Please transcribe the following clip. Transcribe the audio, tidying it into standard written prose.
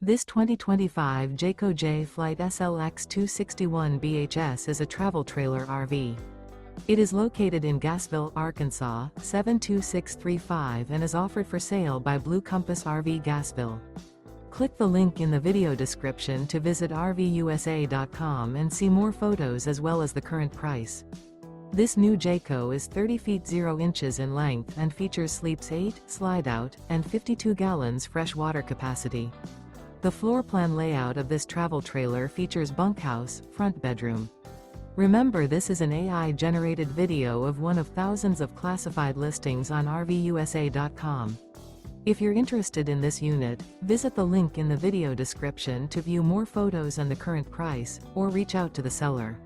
This 2025 Jayco Jay Flight SLX 261 BHS is a travel trailer RV. It is located in Gassville, Arkansas, 72635 and is offered for sale by Blue Compass RV Gassville. Click the link in the video description to visit RVUSA.com and see more photos as well as the current price. This new Jayco is 30 feet 0 inches in length and features sleeps 8, slide-out, and 52 gallons fresh water capacity. The floor plan layout of this travel trailer features bunkhouse, front bedroom. Remember, this is an AI-generated video of one of thousands of classified listings on RVUSA.com. If you're interested in this unit, visit the link in the video description to view more photos and the current price, or reach out to the seller.